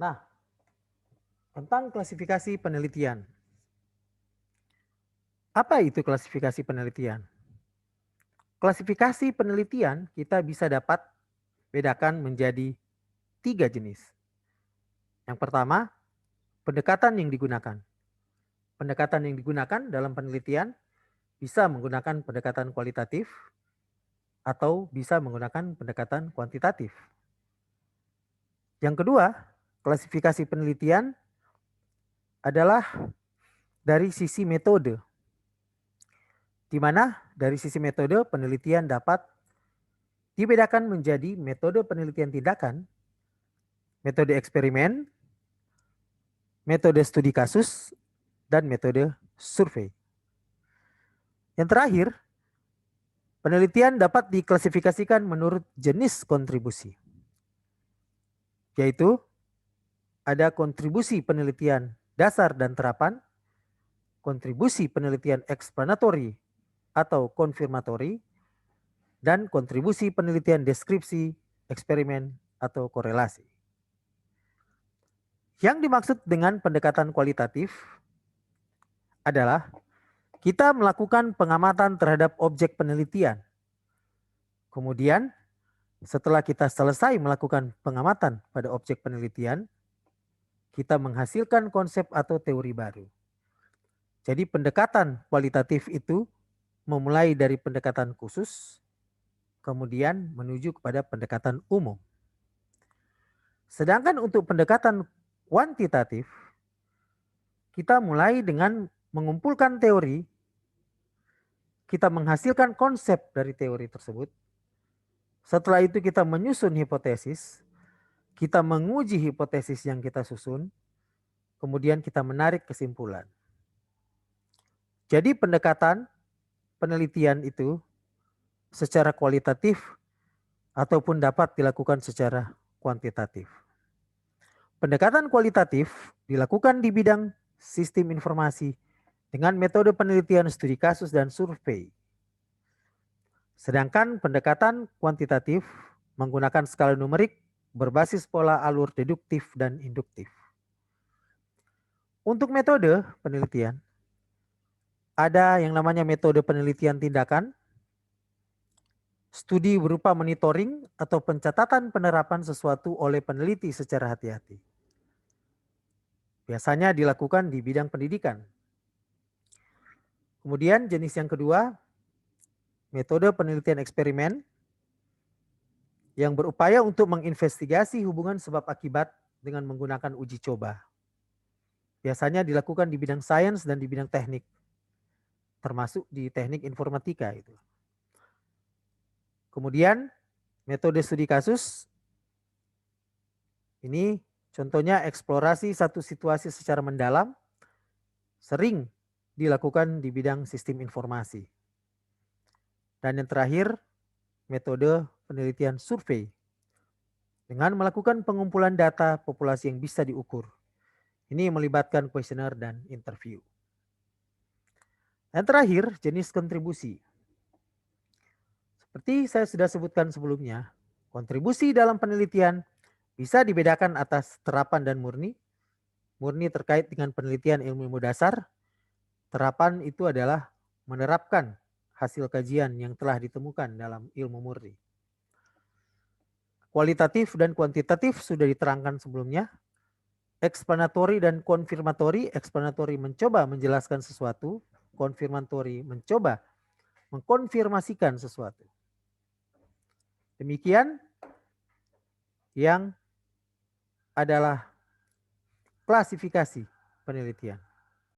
Nah, tentang klasifikasi penelitian. Apa itu klasifikasi penelitian? Klasifikasi penelitian kita bisa dapat bedakan menjadi 3 jenis. Yang pertama, pendekatan yang digunakan. Pendekatan yang digunakan dalam penelitian bisa menggunakan pendekatan kualitatif atau bisa menggunakan pendekatan kuantitatif. Yang kedua, klasifikasi penelitian adalah dari sisi metode, di mana dari sisi metode penelitian dapat dibedakan menjadi metode penelitian tindakan, metode eksperimen, metode studi kasus, dan metode survei. Yang terakhir, penelitian dapat diklasifikasikan menurut jenis kontribusi, yaitu ada kontribusi penelitian dasar dan terapan, kontribusi penelitian explanatory atau konfirmatory, dan kontribusi penelitian deskripsi, eksperimen, atau korelasi. Yang dimaksud dengan pendekatan kualitatif adalah kita melakukan pengamatan terhadap objek penelitian. Kemudian setelah kita selesai melakukan pengamatan pada objek penelitian, kita menghasilkan konsep atau teori baru. Jadi pendekatan kualitatif itu memulai dari pendekatan khusus, kemudian menuju kepada pendekatan umum. Sedangkan untuk pendekatan kuantitatif, kita mulai dengan mengumpulkan teori, kita menghasilkan konsep dari teori tersebut. Setelah itu kita menyusun hipotesis, kita menguji hipotesis yang kita susun, kemudian kita menarik kesimpulan. Jadi pendekatan penelitian itu secara kualitatif ataupun dapat dilakukan secara kuantitatif. Pendekatan kualitatif dilakukan di bidang sistem informasi dengan metode penelitian studi kasus dan survei. Sedangkan pendekatan kuantitatif menggunakan skala numerik berbasis pola alur deduktif dan induktif. Untuk metode penelitian, ada yang namanya metode penelitian tindakan, studi berupa monitoring atau pencatatan penerapan sesuatu oleh peneliti secara hati-hati. Biasanya dilakukan di bidang pendidikan. Kemudian jenis yang kedua, metode penelitian eksperimen yang berupaya untuk menginvestigasi hubungan sebab akibat dengan menggunakan uji coba. Biasanya dilakukan di bidang sains dan di bidang teknik, termasuk di teknik informatika itu. Kemudian metode studi kasus, ini contohnya eksplorasi satu situasi secara mendalam, sering dilakukan di bidang sistem informasi. Dan yang terakhir, metode penelitian survei dengan melakukan pengumpulan data populasi yang bisa diukur. Ini melibatkan kuesioner dan interview. Yang terakhir, jenis kontribusi. Seperti saya sudah sebutkan sebelumnya, kontribusi dalam penelitian bisa dibedakan atas terapan dan murni. Murni terkait dengan penelitian ilmu dasar. Terapan itu adalah menerapkan hasil kajian yang telah ditemukan dalam ilmu murni. Kualitatif dan kuantitatif sudah diterangkan sebelumnya. Explanatory dan konfirmatory. Explanatory mencoba menjelaskan sesuatu, konfirmatory mencoba mengkonfirmasikan sesuatu. Demikian yang adalah klasifikasi penelitian.